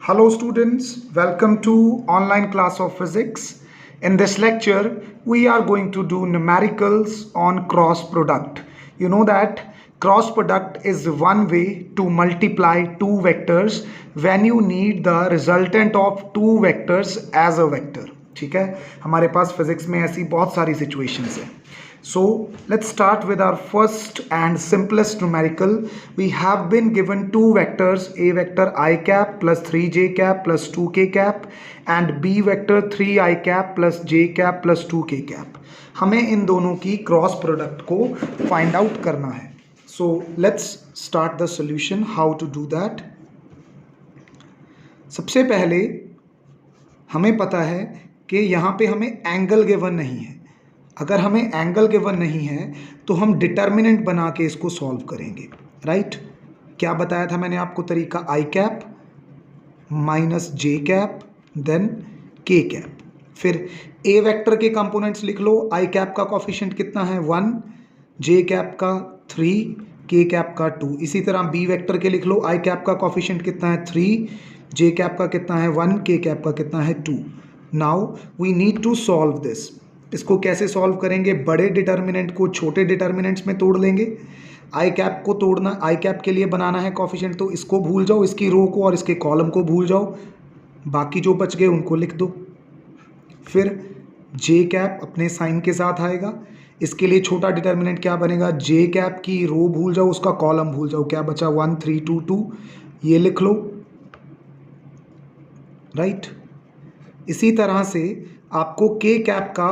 Hello students, welcome to online class of physics. In this lecture, we are going to do numericals on cross product. You know that cross product is one way to multiply two vectors when you need the resultant of two vectors as a vector. ठीक है, हमारे पास physics में ऐसी बहुत सारी situations है. So let's start with our first and simplest numerical. We have been given two vectors, a vector I cap plus 3j cap plus 2k cap and b vector 3i cap plus j cap plus 2k cap. हमें इन दोनों की cross product को find out करना है. So let's start the solution. How to do that? सबसे पहले हमें पता है कि यहाँ पे हमें एंगल गिवन नहीं है. अगर हमें एंगल गिवन नहीं है तो हम डिटर्मिनेंट बना के इसको सॉल्व करेंगे. राइट, क्या बताया था मैंने आपको तरीका? आई cap minus J cap then के कैप. फिर ए वेक्टर के कंपोनेंट्स लिख लो. आई कैप का कोफिशिएंट कितना है? 1, जे कैप का 3, के कैप का 2. इसी तरह बी वेक्टर के लिख लो. आई कैप का कोफिशिएंट कितना है? 3, जे कैप का कितना है? 1, के कैप का कितना है? 2. Now we need to solve this. इसको कैसे सॉल्व करेंगे? बड़े डिटर्मिनेंट को छोटे डिटर्मिनेंट्स में तोड़ लेंगे. आई कैप को तोड़ना, आई कैप के लिए बनाना है कोफिशिएंट, तो इसको भूल जाओ, इसकी रो को और इसके कॉलम को भूल जाओ. बाकी जो बच गए उनको लिख दो. फिर जे कैप अपने साइन के साथ आएगा. इसके लिए छोटा डिटर्मिनेंट क्या बनेगा? जे कैप की रो भूल जाओ, उसका कॉलम भूल जाओ. क्या बचा? 1 3 2 2. ये लिख लो. राइट, इसी तरह से आपको के कैप का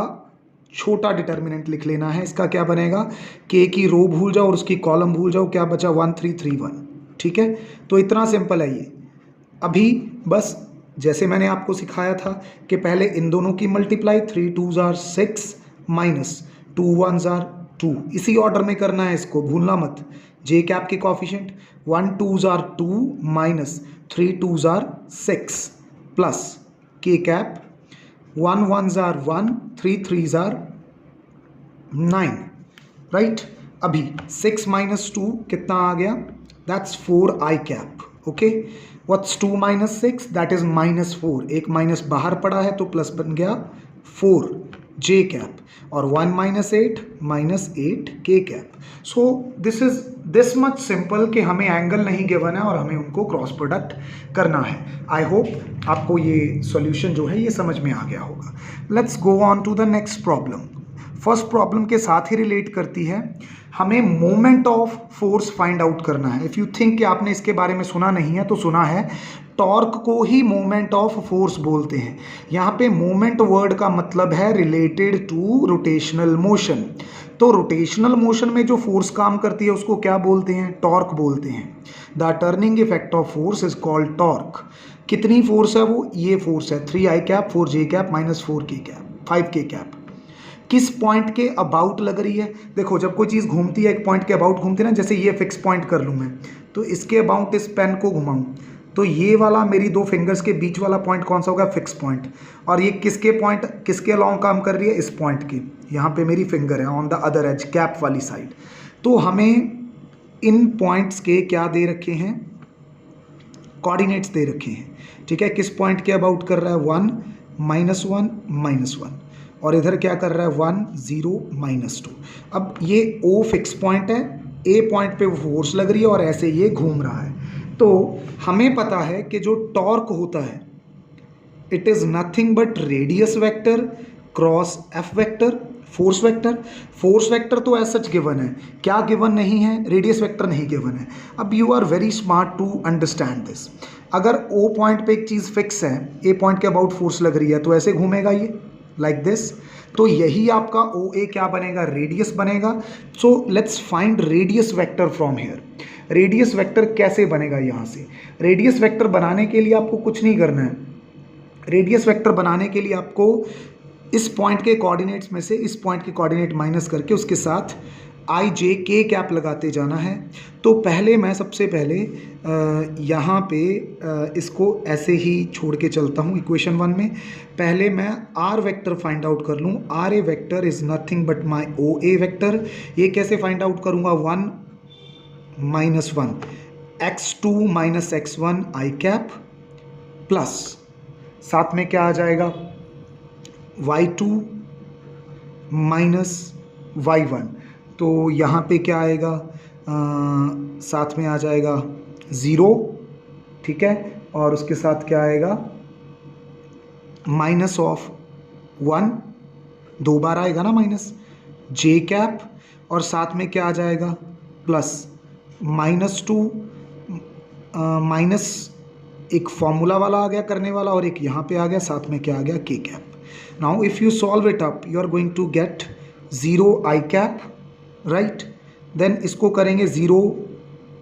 छोटा डिटर्मिनेंट लिख लेना है. इसका क्या बनेगा? के की रो भूल जाओ और उसकी कॉलम भूल जाओ. क्या बचा? 1 3 3 1. ठीक है, तो इतना सिंपल है ये. अभी बस जैसे मैंने आपको सिखाया था कि पहले इन दोनों की multiply, 3 2s are 6 minus 2 1s are 2. इसी ऑर्डर में करना है, इसको भूलना मत. जे कैप के coefficient 1 2s are 2 minus 3 2s are 6 plus के cap 1 1s are 1, 3 3s are 9. Right, अभी 6 माइनस 2 कितना आ गया? That's 4 I cap. Okay, what's 2 minus 6? That is minus 4. एक माइनस बाहर पड़ा है तो प्लस बन गया 4 जे कैप. और 1 माइनस 8 माइनस 8 के cap. So this is this much simple कि हमें एंगल नहीं गिवन है और हमें उनको क्रॉस प्रोडक्ट करना है. आई होप आपको ये सॉल्यूशन जो है ये समझ में आ गया होगा. Let's go on to the next problem. First problem के साथ ही रिलेट करती है. हमें moment of force find out करना है. इफ़ यू थिंक कि आपने इसके बारे में सुना नहीं है तो सुना है. टॉर्क को ही मोमेंट ऑफ फोर्स बोलते हैं. यहाँ पे मोमेंट वर्ड का मतलब है रिलेटेड टू रोटेशनल मोशन. तो रोटेशनल मोशन में जो फोर्स काम करती है उसको क्या बोलते हैं? टॉर्क बोलते हैं. The turning effect of force is called torque. कितनी फोर्स है वो? ये फोर्स है 3 I cap 4 J cap minus 4 के कैप 5 के कैप. किस पॉइंट के अबाउट लग रही है? देखो, जब कोई चीज़ घूमती है एक पॉइंट के अबाउट घूमती है ना, जैसे ये फिक्स पॉइंट कर लूँ मैं, तो इसके अबाउट इस पेन को घुमाऊँ तो ये वाला मेरी दो फिंगर्स के बीच वाला पॉइंट कौन सा होगा? Fix point. और ये किसके पॉइंट, किसके अलाउंग काम कर रही है? इस पॉइंट की. यहाँ पे मेरी फिंगर है on the other edge, cap वाली साइड. तो हमें इन पॉइंट्स के क्या दे रखे हैं? कोऑर्डिनेट्स दे रखे हैं. ठीक है, किस पॉइंट के अबाउट कर रहा है? 1 माइनस 1 माइनस 1. और इधर क्या कर रहा है? 1 0 माइनस 2. अब ये O फिक्स पॉइंट है, ए पॉइंट पे फोर्स लग रही है और ऐसे ये घूम रहा है. तो हमें पता है कि जो टॉर्क होता है it is nothing but radius vector cross F vector force vector. Force vector तो ऐसा सच गिवन है. क्या गिवन नहीं है? रेडियस वेक्टर नहीं गिवन है. अब you are very smart to understand this. अगर O पॉइंट पे एक चीज़ फिक्स है, ए पॉइंट के अबाउट फोर्स लग रही है, तो ऐसे घूमेगा ये लाइक दिस. तो यही आपका OA क्या बनेगा? रेडियस बनेगा. So let's find radius vector from here. Radius vector कैसे बनेगा? यहाँ से रेडियस वेक्टर बनाने के लिए आपको कुछ नहीं करना है. रेडियस वेक्टर बनाने के लिए आपको इस पॉइंट के कोऑर्डिनेट्स में से इस पॉइंट के कोऑर्डिनेट माइनस करके उसके साथ आई जे के कैप लगाते जाना है. तो पहले मैं सबसे पहले यहाँ पे इसको ऐसे ही छोड़ के चलता हूँ. इक्वेशन 1 में पहले मैं आर वेक्टर फाइंड आउट कर लूँ. R A vector is nothing but my O A vector. ये कैसे फाइंड आउट करूँगा? 1 minus 1 x2 minus x1 i cap plus साथ में क्या आ जाएगा, y2 माइनस y1। तो यहाँ पे क्या आएगा, साथ में आ जाएगा 0, ठीक है, और उसके साथ क्या आएगा, माइनस ऑफ 1, 2 बार आएगा ना माइनस, जे कैप, और साथ में क्या आ जाएगा, प्लस -2, माइनस एक फॉर्मूला वाला आ गया करने वाला, और एक यहाँ पे आ गया, साथ में क्या आ गया, k cap. Now if you solve it up you are going to get 0 i cap, right. Then इसको करेंगे 0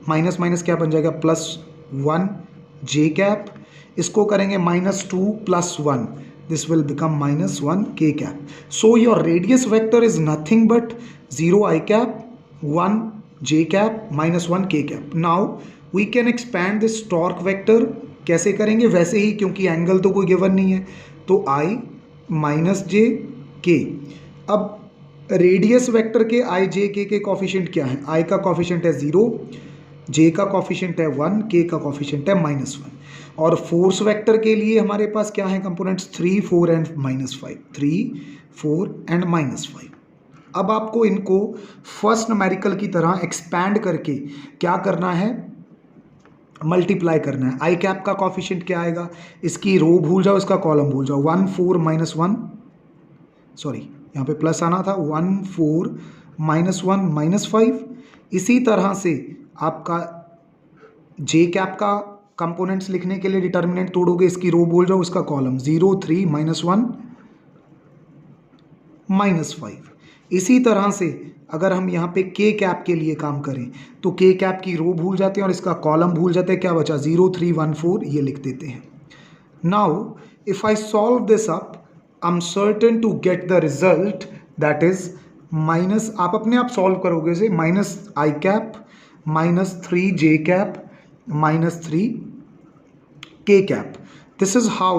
माइनस माइनस क्या बन जाएगा, +1 जे कैप। इसको करेंगे -2 + 1, this will become -1 k cap. So your radius vector is nothing but 0 I cap, 1 j cap, -1 k cap. Now we can expand this torque vector. कैसे करेंगे, वैसे ही, क्योंकि एंगल तो कोई गिवन नहीं है, तो I -j k। अब रेडियस वेक्टर के I j k के कॉफिशिएंट क्या है, I का कॉफिशिएंट है 0, j का कॉफिशिएंट है 1, k का कॉफिशिएंट है -1। और फोर्स वेक्टर के लिए हमारे पास क्या है कंपोनेंट्स, 3, 4 एंड -5, 3, 4 एंड -5। अब आपको इनको फर्स्ट न्यूमेरिकल की तरह एक्सपैंड करके क्या करना है, मल्टीप्लाई करना है। आई कैप का कॉफिशिएंट क्या आएगा, इसकी रो भूल जाओ, इसका कॉलम भूल जाओ, 1, 4 -1, सॉरी यहाँ पे प्लस आना था, 1, 4 -1 -5। इसी तरह से आपका जे कैप का कंपोनेंट्स लिखने के लिए डिटर्मिनेंट तोड़ोगे, इसकी रो बोल जाओ, इसका कॉलम 0, 3 -1 -5। इसी तरह से अगर हम यहाँ पे के कैप के लिए काम करें तो के कैप की रो भूल जाते हैं और इसका कॉलम भूल जाते हैं, क्या बचा, 0, 3, 1, 4 ये लिख देते हैं। Now if I solve this up I am certain to get the result that is minus, आप अपने आप सॉल्व करोगे इसे, -i cap -3 j cap -3 k cap. This is how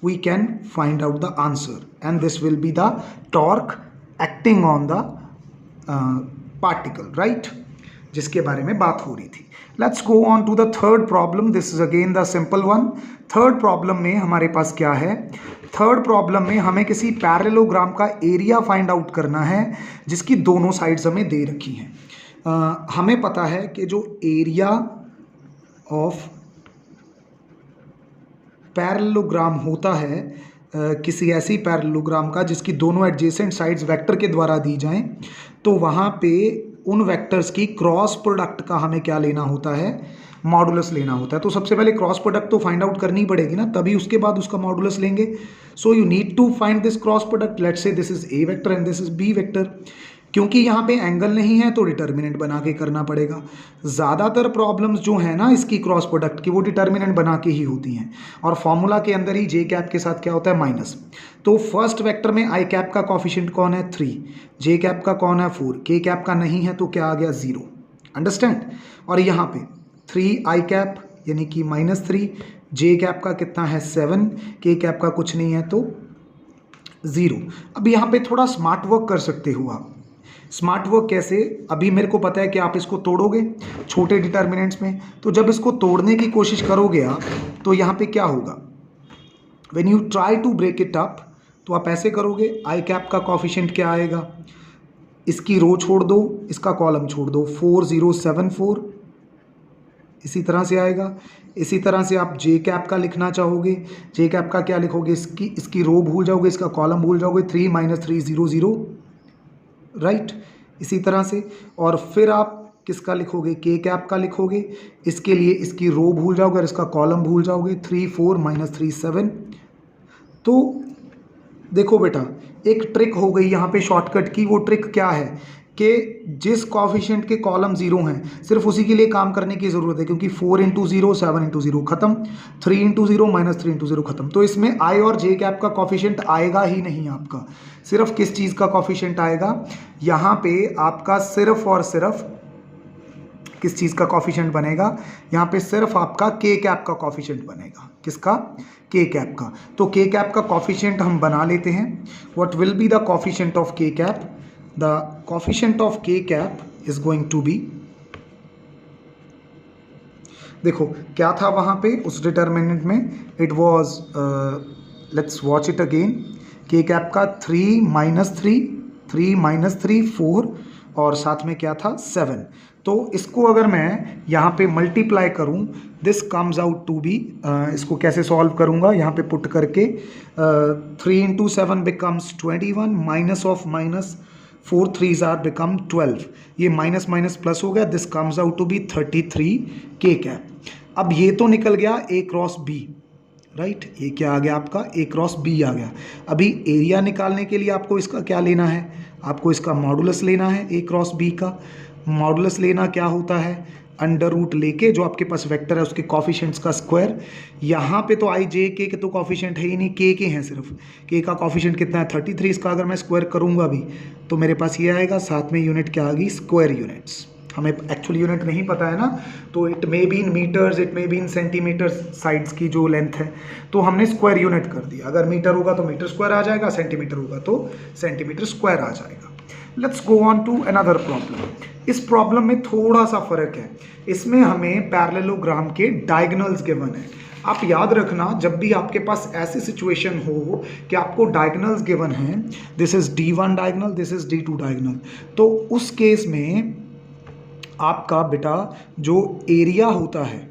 we can find out the answer, and this will be the torque acting on the particle, right, जिसके बारे में बात हो रही थी। Let's go on to the third problem. This is again the simple one. Third problem में हमारे पास क्या है, थर्ड प्रॉब्लम में हमें किसी पैरेललोग्राम का एरिया फाइंड आउट करना है जिसकी दोनों साइड्स हमें दे रखी हैं। हमें पता है कि जो एरिया ऑफ पैरेललोग्राम होता है, किसी ऐसी पैरेललोग्राम का जिसकी दोनों एडजेसेंट साइड्स वेक्टर के द्वारा दी जाएं, तो वहाँ पे उन वेक्टर्स की क्रॉस प्रोडक्ट का हमें क्या लेना होता है, मॉडुलस लेना होता है। तो सबसे पहले क्रॉस प्रोडक्ट तो फाइंड आउट करनी पड़ेगी ना, तभी उसके बाद उसका मॉडुलस लेंगे। So you need to find this cross product. Let's say this is A vector and this is B vector. क्योंकि यहाँ पे एंगल नहीं है तो डिटर्मिनेंट बना के करना पड़ेगा। ज़्यादातर प्रॉब्लम्स जो है ना इसकी क्रॉस प्रोडक्ट की, वो डिटर्मिनेंट बना के ही होती हैं, और फॉर्मूला के अंदर ही जे कैप के साथ क्या होता है, माइनस। तो फर्स्ट वेक्टर में आई कैप का कॉफिशिएंट कौन है, 3, जे कैप का कौन है, 4, के कैप का नहीं है तो क्या आ गया, 0। अंडरस्टैंड। और यहाँ पे 3 आई कैप यानी कि -3, जे कैप का कितना है 7, के कैप का कुछ नहीं है तो 0। अब यहाँ पे थोड़ा स्मार्ट वर्क कर सकते हो आप। स्मार्ट वर्क कैसे, अभी मेरे को पता है कि आप इसको तोड़ोगे छोटे डिटर्मिनेंट्स में, तो जब इसको तोड़ने की कोशिश करोगे आप तो यहाँ पे क्या होगा, when you try to break it up तो आप ऐसे करोगे, आई कैप का कॉफिशिएंट क्या आएगा, इसकी रो छोड़ दो, इसका कॉलम छोड़ दो, 4, 0, 7, 4 इसी तरह से आएगा। इसी तरह से आप जे कैप का लिखना चाहोगे, जे कैप का क्या लिखोगे, इसकी रो भूल जाओगे, इसका कॉलम भूल जाओगे, 3 -3 0 0, राइट। इसी तरह से और फिर आप किसका लिखोगे, के कैप का लिखोगे, इसके लिए इसकी रो भूल जाओगे और इसका कॉलम भूल जाओगे, 3 4 -3 7। तो देखो बेटा एक ट्रिक हो गई यहाँ पे शॉर्टकट की। वो ट्रिक क्या है कि जिस कॉफिशिएंट के कॉलम 0 हैं सिर्फ उसी के लिए काम करने की ज़रूरत है, क्योंकि 4 × 0 7 × 0 खत्म, 3 × 0 -3 × 0 खत्म। तो इसमें आई और जे कैप का कॉफिशिएंट आएगा ही नहीं आपका। सिर्फ किस चीज़ का कॉफिशिएंट आएगा, यहाँ पे आपका सिर्फ और सिर्फ किस चीज़ का कॉफिशिएंट बनेगा, यहाँ पे सिर्फ आपका के कैप का कॉफिशिएंट बनेगा। किसका, के कैप का। तो के कैप का कॉफिशिएंट हम बना लेते हैं। What will be the coefficient of K cap, the coefficient of k cap is going to be देखो क्या था वहाँ पे उस डिटर्मिनेंट में, it was, let's watch it again, के कैप का 3 - 3 4 और साथ में क्या था 7। तो इसको अगर मैं यहाँ पे मल्टीप्लाई करूँ, this comes out to be, इसको कैसे सॉल्व करूँगा यहाँ पे पुट करके, 3 × 7 becomes 21, minus of minus 4 3s are become 12, ये माइनस माइनस प्लस हो गया, this comes out to be 33 k cap. अब ये तो निकल गया A क्रॉस B, राइट, ये क्या आ गया आपका A क्रॉस B आ गया। अभी एरिया निकालने के लिए आपको इसका क्या लेना है, आपको इसका मॉडुलस लेना है A क्रॉस B का। मॉडुलस लेना क्या होता है, अंडर रूट लेके जो आपके पास वेक्टर है उसके कॉफिशिएंट्स का स्क्वायर। यहाँ पे तो आई जे के तो कॉफिशिएंट है ही नहीं, के हैं सिर्फ, के का कॉफिशिएंट कितना है 33, इसका अगर मैं स्क्वायर करूँगा भी तो मेरे पास ये आएगा, साथ में यूनिट क्या आ गई स्क्वायर यूनिट्स। हमें एक्चुअल यूनिट नहीं पता है ना, तो it may be in meters, it may be in centimeters sides की जो लेंथ है, तो हमने स्क्वायर यूनिट कर दिया। अगर मीटर होगा तो मीटर स्क्वायर आ जाएगा, सेंटीमीटर होगा तो सेंटीमीटर स्क्वायर आ जाएगा। Let's go on to another problem. इस प्रॉब्लम में थोड़ा सा फर्क है, इसमें हमें पैरेललोग्राम के डायगोनल्स गिवन है। आप याद रखना, जब भी आपके पास ऐसी सिचुएशन हो कि आपको डायगोनल्स गिवन हैं, this is D1 diagonal, this is D2 diagonal, तो उस केस में आपका बेटा जो एरिया होता है,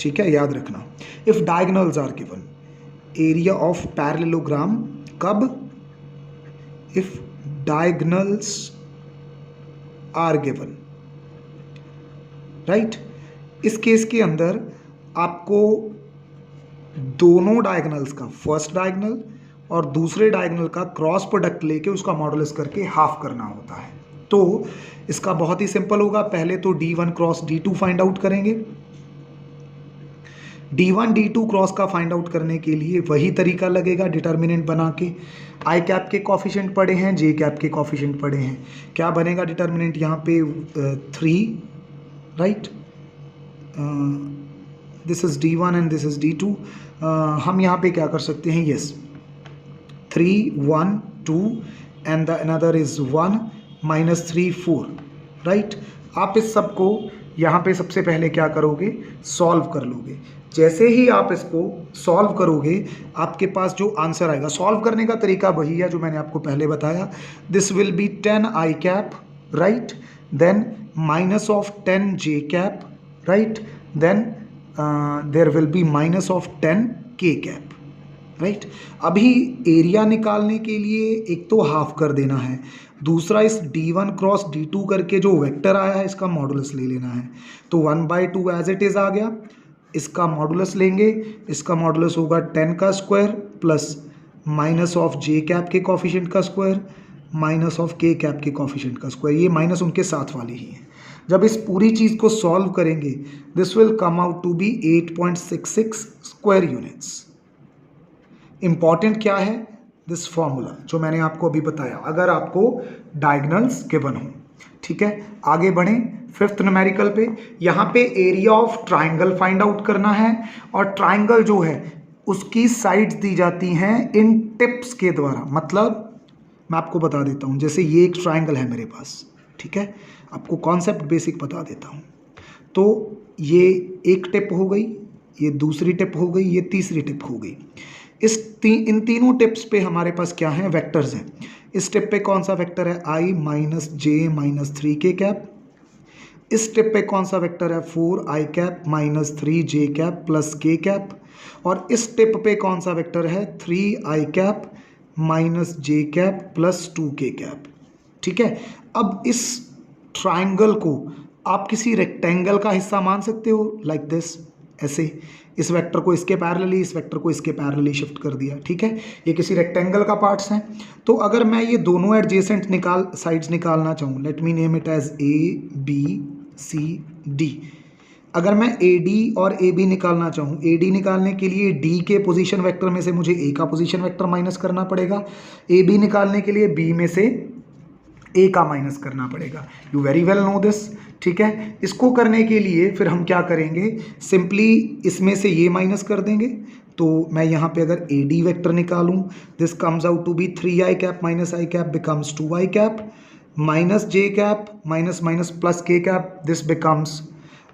ठीक है, याद रखना, if diagonals are given, area of parallelogram कब, if diagonals are given, right. इस केस के अंदर आपको दोनों डायगोनल्स का, फर्स्ट डायगोनल और दूसरे डायगोनल का क्रॉस प्रोडक्ट लेके उसका मॉडुलस करके हाफ करना होता है। तो इसका बहुत ही सिंपल होगा, पहले तो D1 cross D2 find out करेंगे। D1 D2 क्रॉस का फाइंड आउट करने के लिए वही तरीका लगेगा, डिटर्मिनेंट बना के, आई कैप के कॉफिशिएंट पड़े हैं, जे कैप के कॉफिशिएंट पड़े हैं, क्या बनेगा डिटर्मिनेंट यहाँ पे 3, right, this is D1 and this is D2। हम यहाँ पे क्या कर सकते हैं, yes 3 1 2 and the another is 1 -3 4, right. आप इस सब को यहाँ पे सबसे पहले क्या करोगे, सॉल्व कर लोगे। जैसे ही आप इसको सॉल्व करोगे आपके पास जो आंसर आएगा, सॉल्व करने का तरीका वही है जो मैंने आपको पहले बताया, this will be 10 i cap, right, then minus of 10 j cap, right, then there will be minus of 10 k cap, right. अभी एरिया निकालने के लिए एक तो हाफ कर देना है, दूसरा इस D1 क्रॉस D2 करके जो वेक्टर आया है इसका मॉडुलस ले लेना है। तो 1/2 एज इट इज आ गया, इसका मॉडुलस लेंगे, इसका मॉडुलस होगा 10 का square plus minus of J cap के कॉफिशिएंट का square minus of K cap के कॉफिशिएंट का स्क्वायर, ये माइनस उनके साथ वाले ही हैं। जब इस पूरी चीज़ को सॉल्व करेंगे this will come out to be 8.66 square units. Important क्या है, दिस फॉर्मूला जो मैंने आपको अभी बताया, अगर आपको डायगोनल्स गिवन हो, ठीक है। आगे बढ़ें फिफ्थ न्यूमेरिकल पे, यहाँ पे area of triangle find out करना है, और ट्राइंगल जो है उसकी साइड्स दी जाती हैं इन टिप्स के द्वारा। मतलब मैं आपको बता देता हूँ, जैसे ये एक ट्राइंगल है मेरे पास, ठीक है, आपको कॉन्सेप्ट बेसिक बता देता हूँ। तो ये एक टिप हो गई, ये दूसरी टिप हो गई, ये तीसरी टिप हो गई। इन तीनों टिप्स पे हमारे पास क्या है, वेक्टर्स हैं। इस टिप पे कौन सा वेक्टर है, I - J - 3 के कैप। इस टिप पे कौन सा वेक्टर है, 4I cap - 3J cap plus के कैप। और इस टिप पे कौन सा वेक्टर है, 3I cap -J cap plus 2K cap, ठीक है। अब इस ट्राइंगल को आप किसी रेक्टेंगल का हिस्सा मान सकते हो, लाइक दिस, ऐसे इस वेक्टर को इसके पैरेलली, इस वेक्टर को इसके पैरेलली शिफ्ट कर दिया, ठीक है। ये किसी रेक्टेंगल का पार्ट्स हैं। तो अगर मैं ये दोनों एडजेसेंट साइड्स निकालना चाहूँ, let me name it as ABCD। अगर मैं AD और AB निकालना चाहूँ, AD निकालने के लिए D के पोजीशन वेक्टर में से मुझे A का पोजीशन वेक्टर माइनस करना पड़ेगा, AB निकालने के लिए B में से A का माइनस करना पड़ेगा। You very well know this, ठीक है। इसको करने के लिए फिर हम क्या करेंगे, सिंपली इसमें से ये माइनस कर देंगे। तो मैं यहाँ पे अगर AD वेक्टर निकालूँ, this comes out to be 3I cap - I cap becomes 2I cap minus J cap minus minus plus K cap, this becomes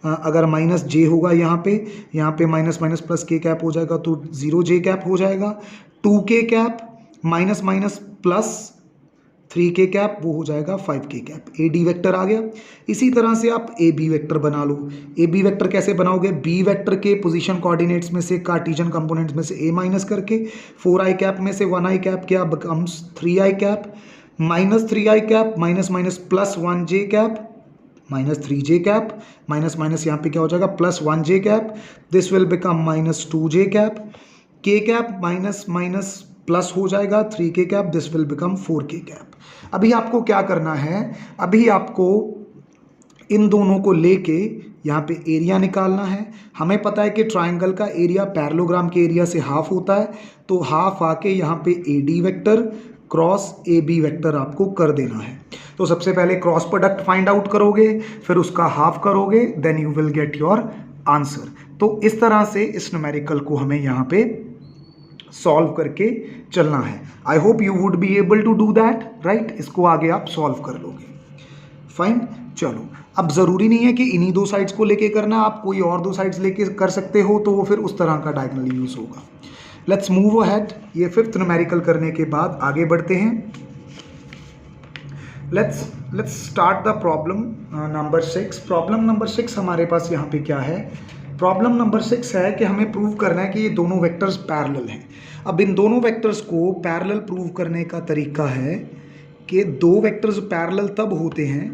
अगर माइनस जे होगा यहाँ पे माइनस माइनस प्लस के कैप हो जाएगा तो 0 जे कैप हो जाएगा। 2 के कैप माइनस माइनस प्लस 3 के कैप वो हो जाएगा 5 के कैप। ए डी वेक्टर आ गया। इसी तरह से आप ए बी वेक्टर बना लो। ए बी वेक्टर कैसे बनाओगे? बी वेक्टर के पोजीशन कोऑर्डिनेट्स में से कार्टेशियन कंपोनेंट्स में से ए माइनस करके 4i कैप में से 1i कैप क्या becomes 3i cap minus 3i cap minus minus plus 1j cap minus 3j cap minus minus यहाँ पे क्या हो जाएगा plus 1j cap. This will become minus 2j cap. K cap minus minus plus हो जाएगा 3k cap. This will become 4k cap. अभी आपको क्या करना है? अभी आपको इन दोनों को लेके यहाँ पे एरिया निकालना है। हमें पता है कि ट्राइंगल का एरिया पैरेललोग्राम के एरिया से हाफ होता है, तो हाफ आके यहाँ पे A D vector cross A B vector आपको कर देना है। तो सबसे पहले क्रॉस प्रोडक्ट फाइंड आउट करोगे, फिर उसका हाफ करोगे, then you will get your answer. तो इस तरह से इस न्यूमेरिकल को हमें यहाँ पे सॉल्व करके चलना है। I hope you would be able to do that, right. इसको आगे आप सॉल्व कर लोगे। फाइन, चलो। अब ज़रूरी नहीं है कि इन्हीं दो साइड्स को लेके करना, आप कोई और दो साइड्स लेके कर सकते हो, तो वो फिर उस तरह का डायगोनल यूज होगा। Let's move ahead. ये 5th न्यूमेरिकल करने के बाद आगे बढ़ते हैं। Let's start the problem number 6। Problem number 6 हमारे पास यहाँ पे क्या है? प्रॉब्लम नंबर 6 है कि हमें प्रूव करना है कि ये दोनों वेक्टर्स पैरेलल हैं। अब इन दोनों वेक्टर्स को पैरेलल प्रूव करने का तरीका है कि दो वेक्टर्स पैरेलल तब होते हैं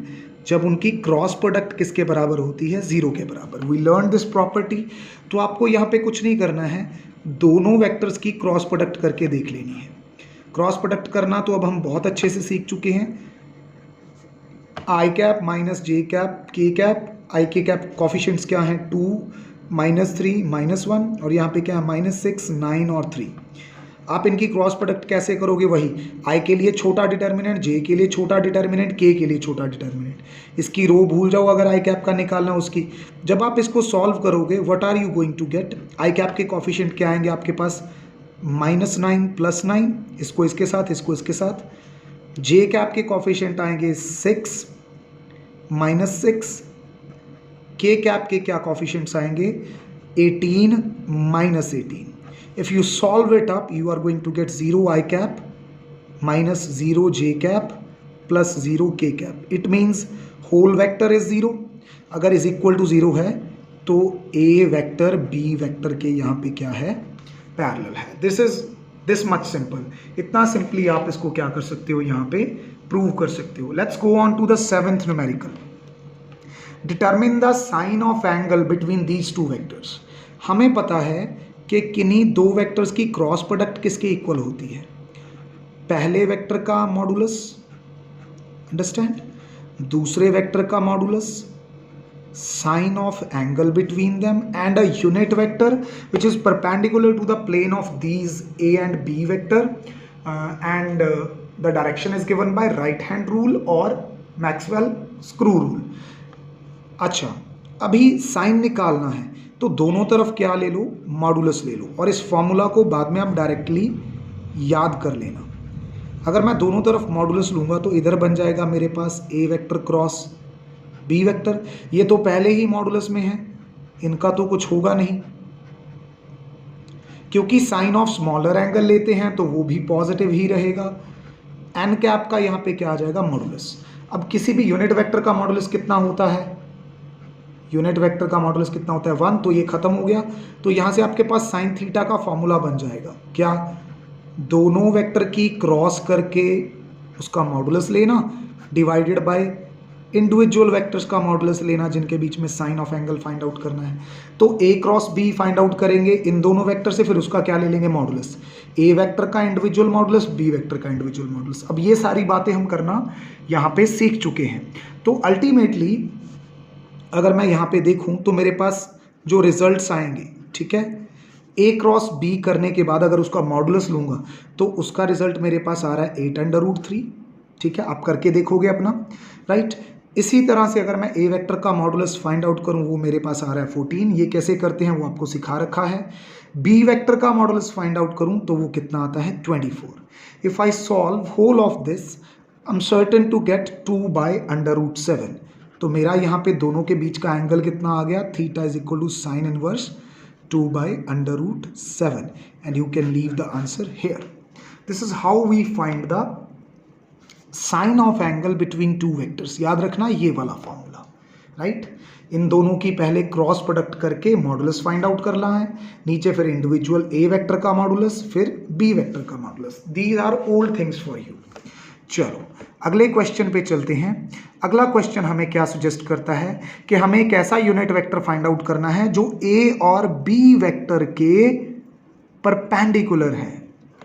जब उनकी क्रॉस प्रोडक्ट किसके बराबर होती है? 0 के बराबर। We learn this property. तो आपको यहाँ पे कुछ नहीं करना है, दोनों वेक्टर्स की क्रॉस प्रोडक्ट करके देख लेनी है। क्रॉस प्रोडक्ट करना तो अब हम बहुत अच्छे से सीख चुके हैं। आई cap minus J cap K cap. आई के कैप कॉफिशिएंट्स क्या हैं? 2 -3 -1 और यहाँ पे क्या है? -6 9 और 3। आप इनकी क्रॉस प्रोडक्ट कैसे करोगे? वही आई के लिए छोटा डिटर्मिनेंट, जे के लिए छोटा डिटर्मिनेंट, के लिए छोटा डिटर्मिनेंट। इसकी रो भूल जाओ अगर आई कैप का निकालना उसकी। जब आप इसको सॉल्व करोगे, what are you going to get? I cap के कॉफिशिएंट क्या आएंगे आपके पास? -9 +9, इसको इसके साथ, इसको इसके साथ। जे कैप के कॉफिशिएंट आएंगे 6 -6। के कैप के क्या कॉफिशिएंट्स आएंगे? 18 -18। If you solve it up, you are going to get 0 I cap minus 0 J cap plus 0 K cap. It means whole vector is 0. अगर is equal to 0 है तो A vector B vector के यहाँ पे क्या है? Parallel है। This much simple. इतना सिंपली आप इसको क्या कर सकते हो? यहाँ पे प्रूव कर सकते हो। Let's go on to the 7th numerical. Determine the sine of angle between these two vectors. हमें पता है कि किन्हीं दो वेक्टर्स की क्रॉस प्रोडक्ट किसके इक्वल होती है? पहले वेक्टर का मॉडुलस, अंडरस्टैंड, दूसरे वेक्टर का modulus, sine of angle between them and a unit vector which is perpendicular to the plane of these A and B vector and the direction is given by right hand rule और Maxwell screw rule. अच्छा, अभी sign निकालना है तो दोनों तरफ क्या ले लो? मॉडुलस ले लो, और इस फॉर्मूला को बाद में आप डायरेक्टली याद कर लेना। अगर मैं दोनों तरफ मॉडुलस लूँगा तो इधर बन जाएगा मेरे पास ए वेक्टर क्रॉस बी वेक्टर। ये तो पहले ही मॉडुलस में है, इनका तो कुछ होगा नहीं, क्योंकि साइन ऑफ स्मॉलर एंगल लेते हैं तो वो भी पॉजिटिव ही रहेगा। एन कैप का यहाँ पे क्या आ जाएगा? मॉडुलस। अब किसी भी यूनिट वेक्टर का मॉडुलस कितना होता है? यूनिट वेक्टर का मॉडुलस कितना होता है? 1। तो ये खत्म हो गया। तो यहाँ से आपके पास साइन थीटा का फॉर्मूला बन जाएगा क्या? दोनों वेक्टर की क्रॉस करके उसका मॉडुलस लेना डिवाइडेड बाय इंडिविजुअल वेक्टर्स का मॉडुलस लेना जिनके बीच में sine of angle find out करना है। तो A cross B find out करेंगे इन दोनों वेक्टर से, फिर उसका क्या ले लेंगे? मॉडुलस। ए वेक्टर का इंडिविजुअल मॉडुलस, बी वेक्टर का इंडिविजुअल मॉडुलस। अब ये सारी बातें हम करना यहाँ पे सीख चुके हैं। तो अल्टीमेटली अगर मैं यहाँ पे देखूँ तो मेरे पास जो रिजल्ट्स आएंगे, ठीक है, ए क्रॉस बी करने के बाद अगर उसका मॉडुलस लूँगा तो उसका रिजल्ट मेरे पास आ रहा है 8√3। ठीक है, आप करके देखोगे अपना, राइट। इसी तरह से अगर मैं ए वेक्टर का मॉडुलस फाइंड आउट करूँ, वो मेरे पास आ रहा है 14। ये कैसे करते हैं वो आपको सिखा रखा है। बी वेक्टर का मॉडुलस फाइंड आउट करूँ तो वो कितना आता है? 24। If I solve whole of this, I am certain to get 2/√7। तो मेरा यहाँ पे दोनों के बीच का एंगल कितना आ गया, theta is equal to sine inverse 2/√7 and you can leave the answer here. This is how we find the sine of angle between two vectors. याद रखना ये वाला फॉर्मूला, राइट। इन दोनों की पहले क्रॉस प्रोडक्ट करके मॉडुलस फाइंड आउट करना है, नीचे फिर इंडिविजुअल ए वेक्टर का मॉडुलस, फिर बी वेक्टर का modulus. These are old things for you. चलो अगले क्वेश्चन पे चलते हैं। अगला क्वेश्चन हमें क्या सजेस्ट करता है कि हमें एक ऐसा यूनिट वेक्टर फाइंड आउट करना है जो ए और बी वेक्टर के परपेंडिकुलर है,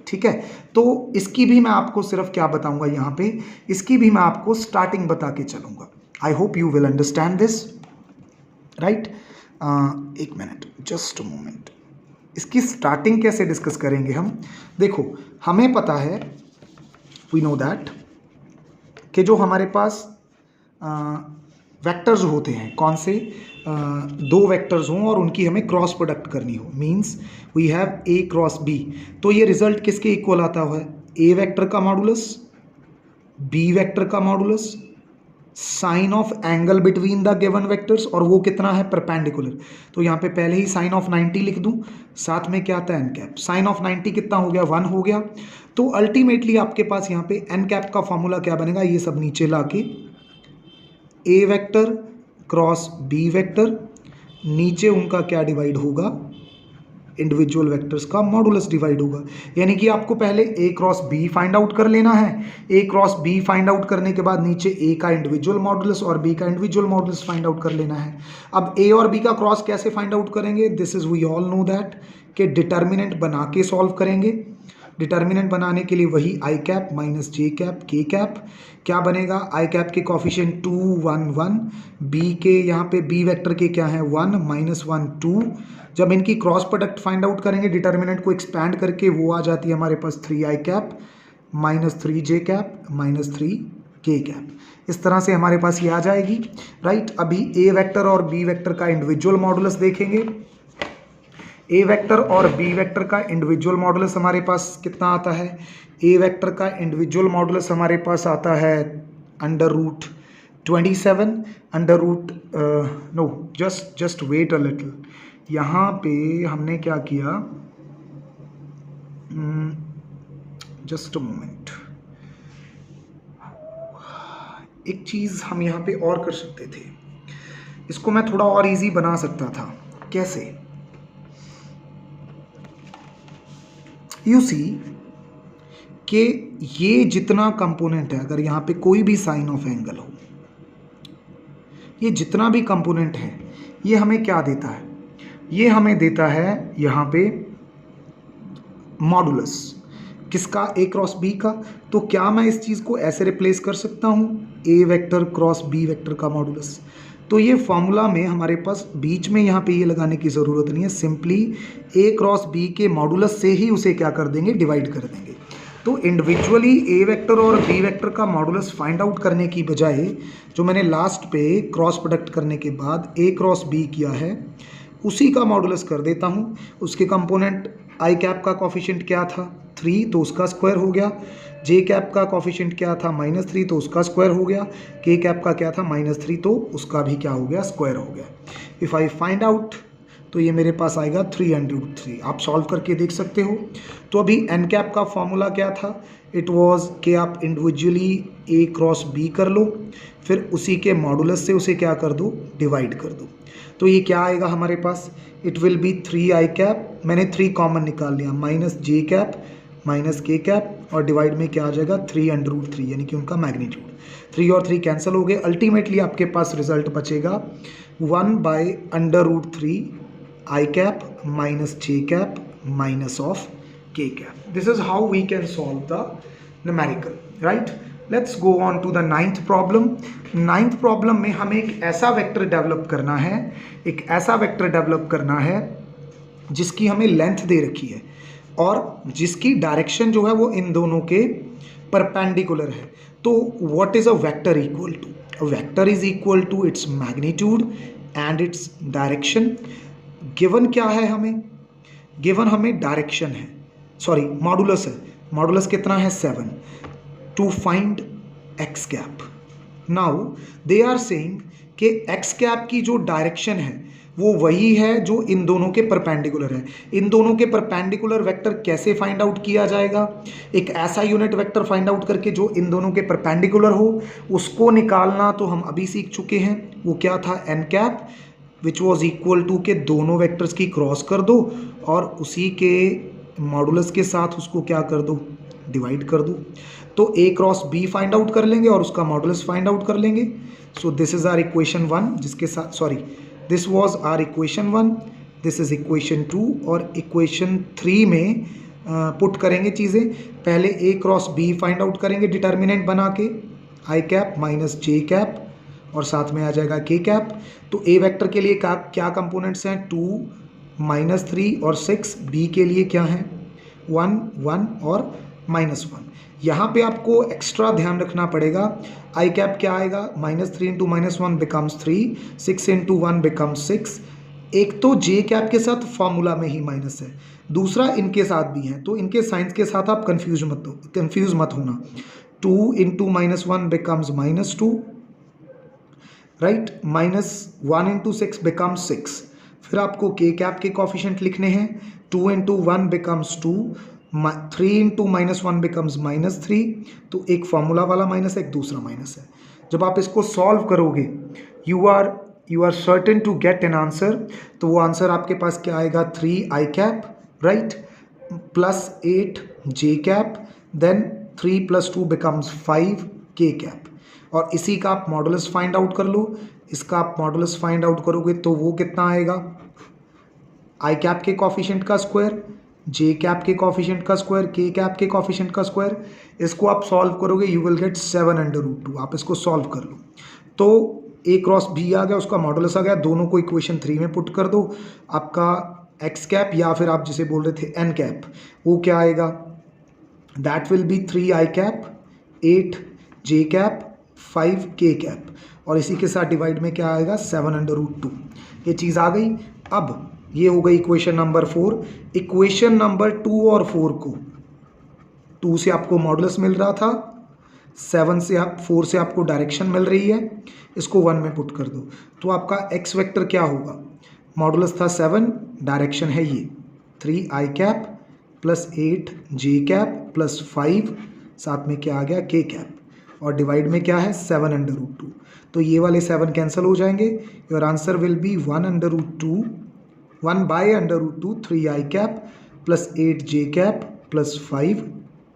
ठीक है। तो इसकी भी मैं आपको सिर्फ क्या बताऊंगा यहाँ पे, इसकी भी मैं आपको स्टार्टिंग बता के चलूंगा। आई hope you will understand this, right. एक मिनट, जस्ट अ मोमेंट। इसकी स्टार्टिंग कैसे डिस्कस करेंगे हम, देखो हमें पता है, वी नो दैट कि जो हमारे पास वेक्टर्स होते हैं, कौन से, दो वेक्टर्स हों और उनकी हमें क्रॉस प्रोडक्ट करनी हो, means we have A cross B, तो ये रिजल्ट किसके इक्वल आता है, ए वेक्टर का मॉडुलस, बी वेक्टर का modulus, sine of angle between the given vectors, और वो कितना है, परपेंडिकुलर। तो यहाँ पे पहले ही साइन ऑफ 90 लिख दूं, साथ में क्या आता है एन कैप। साइन ऑफ 90 कितना हो गया, 1 हो गया। तो अल्टीमेटली आपके पास यहाँ पे एन कैप का फॉर्मूला क्या बनेगा, ये सब नीचे लाके ए वेक्टर क्रॉस बी वेक्टर, नीचे उनका क्या डिवाइड होगा, इंडिविजुअल वेक्टर्स का मॉडुलस डिवाइड होगा। यानी कि आपको पहले A cross B find out कर लेना है, ए क्रॉस बी फाइंड आउट करने के बाद नीचे ए का इंडिविजुअल मॉडुलस और बी का इंडिविजुअल मॉडुलस फाइंड आउट कर लेना है। अब ए और बी का क्रॉस कैसे फाइंड आउट करेंगे, this is we all know that कि डिटर्मिनेंट बना के सॉल्व करेंगे। डिटर्मिनेंट बनाने के लिए वही I cap minus J cap K cap, क्या बनेगा, आई कैप के कॉफिशिएंट 2 1 1, बी के यहाँ पे बी वेक्टर के क्या है 1 -1 2। जब इनकी क्रॉस प्रोडक्ट फाइंड आउट करेंगे डिटर्मिनेंट को एक्सपैंड करके, वो आ जाती है हमारे पास 3 I cap minus 3 J cap minus 3 के कैप। इस तरह से हमारे पास ये आ जाएगी, राइट। अभी ए वेक्टर और बी वेक्टर का इंडिविजुअल मॉडुलस देखेंगे। ए वेक्टर और बी वेक्टर का इंडिविजुअल मॉडुलस हमारे पास कितना आता है, ए वेक्टर का इंडिविजुअल मॉडुलस हमारे पास आता है √27 no just wait a little. यहाँ पे हमने क्या किया, जस्ट अ मोमेंट, एक चीज़ हम यहाँ पे और कर सकते थे, इसको मैं थोड़ा और इजी बना सकता था। कैसे, यू सी कि ये जितना कंपोनेंट है, अगर यहाँ पे कोई भी साइन ऑफ एंगल हो, ये जितना भी कंपोनेंट है, ये हमें क्या देता है, ये हमें देता है यहाँ पे मॉडुलस किसका, ए क्रॉस बी का। तो क्या मैं इस चीज़ को ऐसे रिप्लेस कर सकता हूँ, ए वेक्टर क्रॉस बी वेक्टर का मॉडुलस। तो ये फॉर्मूला में हमारे पास बीच में यहाँ पे ये लगाने की ज़रूरत नहीं है, सिंपली ए क्रॉस बी के मॉडुलस से ही उसे क्या कर देंगे, डिवाइड कर देंगे। तो इंडिविजुअली ए वेक्टर और बी वेक्टर का मॉडुलस फाइंड आउट करने की बजाय जो मैंने लास्ट पे क्रॉस प्रोडक्ट करने के बाद ए क्रॉस बी किया है, उसी का मॉडुलस कर देता हूँ। उसके कंपोनेंट आई कैप का कॉफिशिएंट क्या था 3, तो उसका स्क्वायर हो गया। जे कैप का कॉफिशिएंट क्या था -3, तो उसका स्क्वायर हो गया। के कैप का क्या था -3, तो उसका भी क्या हो गया, स्क्वायर हो गया। इफ़ आई फाइंड आउट, तो ये मेरे पास आएगा 3√3। आप सॉल्व करके देख सकते हो। तो अभी एन कैप का फॉर्मूला क्या था, इट वाज कि आप इंडिविजुअली ए क्रॉस बी कर लो, फिर उसी के मॉडुलस से उसे क्या कर दो, डिवाइड कर दो। तो ये क्या आएगा हमारे पास, it will be 3 I cap, मैंने 3 कॉमन निकाल लिया, minus J cap minus K cap, और डिवाइड में क्या आ जाएगा 3√3, यानी कि उनका मैग्नीट्यूड। 3 और 3 कैंसिल हो गए। अल्टीमेटली आपके पास रिजल्ट बचेगा 1/√3 I cap minus J cap minus of K cap. This is how we can solve the numerical, right. Let's go on to the 9th problem. 9th problem में हमें एक ऐसा vector develop करना है, एक ऐसा वेक्टर डेवलप करना है जिसकी हमें लेंथ दे रखी है और जिसकी डायरेक्शन जो है वो इन दोनों के परपेंडिकुलर है। तो what is a vector equal to, a vector is equal to its magnitude and its direction. Given क्या है हमें, गिवन हमें डायरेक्शन है, सॉरी मॉडुलस है, मॉडुलस कितना है 7, to find X cap. Now they are saying कि एक्स कैप की जो डायरेक्शन है वो वही है जो इन दोनों के परपेंडिकुलर है। इन दोनों के परपेंडिकुलर वेक्टर कैसे फाइंड आउट किया जाएगा? एक ऐसा यूनिट वेक्टर फाइंड आउट करके जो इन दोनों के परपेंडिकुलर हो, उसको निकालना तो हम अभी सीख चुके हैं। वो क्या था? N cap which was equal to के दोनों वेक्टर्स की क्रॉस कर दो और उसी के मॉडुलस के साथ उसको क्या कर दो? डिवाइड कर दो। तो A cross B find out कर लेंगे और उसका मॉडुलस फाइंड आउट कर लेंगे। So this is our equation 1, जिसके साथ this was our equation 1, this is equation 2 और इक्वेशन 3 में पुट करेंगे चीज़ें। पहले A cross B find out करेंगे डिटर्मिनेंट बना के, I cap minus J cap और साथ में आ जाएगा के कैप। तो ए वेक्टर के लिए क्या कंपोनेंट्स हैं? 2 -3 और 6। बी के लिए क्या है? 1 1 और -1। यहाँ पे आपको एक्स्ट्रा ध्यान रखना पड़ेगा। आई कैप क्या आएगा? -3 इंटू -1 बिकम्स 3, 6 इंटू 1 बिकम्स 6। एक तो जे कैप के साथ फॉर्मूला में ही माइनस है, दूसरा इनके साथ भी है, तो इनके साइंस के साथ आप कंफ्यूज मत होना। 2 into -1 becomes -2, right? -1 into 6 becomes 6। फिर आपको के कैप के कॉफिशिएंट लिखने हैं। 2 इंटू 1 बिकम्स 2, 3 इंटू -1 बिकम्स -3। तो एक फॉर्मूला वाला माइनस है, एक दूसरा माइनस है। जब आप इसको सॉल्व करोगे you are certain to get an answer. तो वो आंसर आपके पास क्या आएगा? 3 I cap, right, plus 8 J cap, then 3 + 2 becomes 5 K cap. और इसी का आप मॉडुलस फाइंड आउट कर लो। इसका आप मॉडुलस फाइंड आउट करोगे तो वो कितना आएगा? आई कैप के कॉफिशिएंट का स्क्वायर, जे कैप के कॉफिशिएंट का स्क्वायर, के कैप के कॉफिशिएंट का स्क्वायर। इसको आप सॉल्व करोगे यू विल गेट 7/√2। आप इसको सॉल्व कर लो तो ए क्रॉस बी आ गया, उसका मॉडुलस आ गया। दोनों को इक्वेशन 3 में पुट कर दो। आपका एक्स कैप या फिर आप जिसे बोल रहे थे एन कैप, वो क्या आएगा? That will be 3 I cap, 8 J cap, 5 K cap और इसी के साथ डिवाइड में क्या आएगा? 7/√2। ये चीज़ आ गई। अब ये हो गई इक्वेशन नंबर 4। इक्वेशन नंबर 2 और 4 को 2 से आपको मॉडुलस मिल रहा था, 4 से आपको डायरेक्शन मिल रही है, इसको 1 में पुट कर दो। तो आपका एक्स वेक्टर क्या होगा? मॉडुलस था 7, डायरेक्शन है ये 3 I cap plus 8 J cap plus 5, साथ में क्या आ गया? के कैप और डिवाइड में क्या है? 7/√2। तो ये वाले 7 कैंसिल हो जाएंगे। Your answer will be 1/√2, 1/√2 3 I cap plus 8 J cap plus 5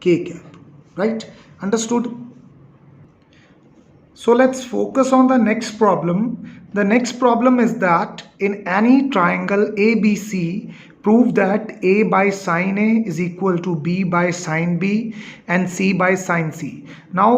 K cap, right? Understood? So let's focus on the next problem. The next problem is that in any triangle ABC, prove that A by sin A is equal to B by sin B and C by sin C. Now,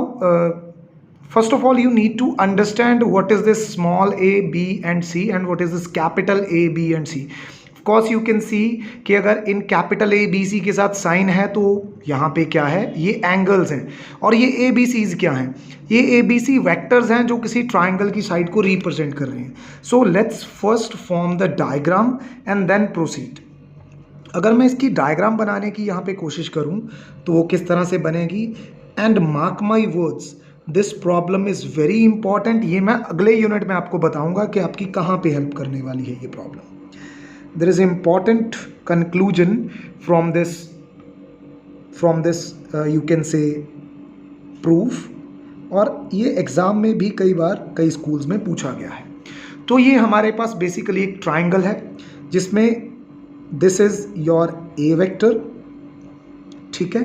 first of all, you need to understand what is this small a, B and C and what is this capital A, B and C. Of course, you can see कि अगर in capital A B C के साथ sign है तो यहाँ पे क्या है? ये एंगल्स हैं। और ये ए बी सीज क्या हैं? ये ए बी सी वैक्टर्स हैं जो किसी ट्राइंगल की साइड को रिप्रेजेंट कर रहे हैं। So let's first form the diagram and then proceed. अगर मैं इसकी डायग्राम बनाने की यहाँ पे कोशिश करूँ तो वो किस तरह से बनेगी? And mark my words, this problem is very important. ये मैं अगले यूनिट में आपको बताऊँगा कि आपकी कहाँ पे हेल्प करने वाली है ये problem. There is important conclusion from this you can say proof, और ये एग्ज़ाम में भी कई बार कई स्कूल्स में पूछा गया है। तो ये हमारे पास बेसिकली एक ट्राइंगल है जिसमें this is your A vector, ठीक है,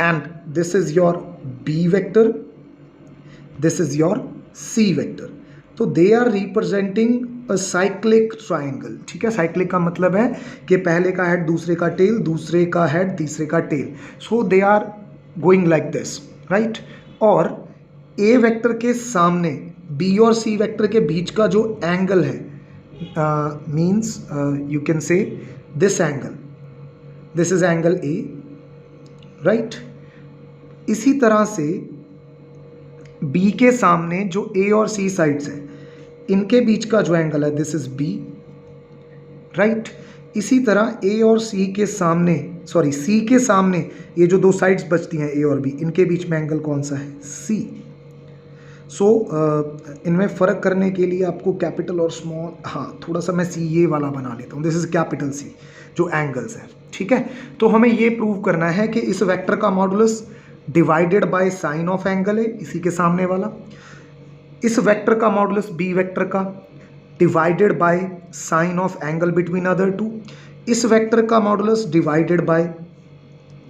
and this is your B vector, this is your C vector. तो they are representing a cyclic triangle, ठीक है। साइक्लिक का मतलब है कि पहले का हेड दूसरे का टेल, दूसरे का हेड तीसरे का tail, so they are going like this, right. और ए वेक्टर के सामने बी और सी वेक्टर के बीच का जो एंगल है means you can say this angle, this is angle A, right. इसी तरह से बी के सामने जो ए और सी साइड्स हैं इनके बीच का जो एंगल है दिस इज बी, राइट। इसी तरह ए और सी के सामने, सॉरी सी के सामने ये जो दो साइड्स बचती हैं ए और बी, इनके बीच में एंगल कौन सा है? सी। सो इनमें फ़र्क करने के लिए आपको कैपिटल और स्मॉल, हाँ थोड़ा सा मैं सी ये वाला बना लेता हूँ, दिस इज़ कैपिटल सी जो एंगल्स है, ठीक है। तो हमें ये प्रूव करना है कि इस वेक्टर का modulus divided by sine of angle है, इसी के सामने वाला। इस वेक्टर का मॉडुलस बी वेक्टर का divided by sine of angle between other two. इस वेक्टर का modulus divided by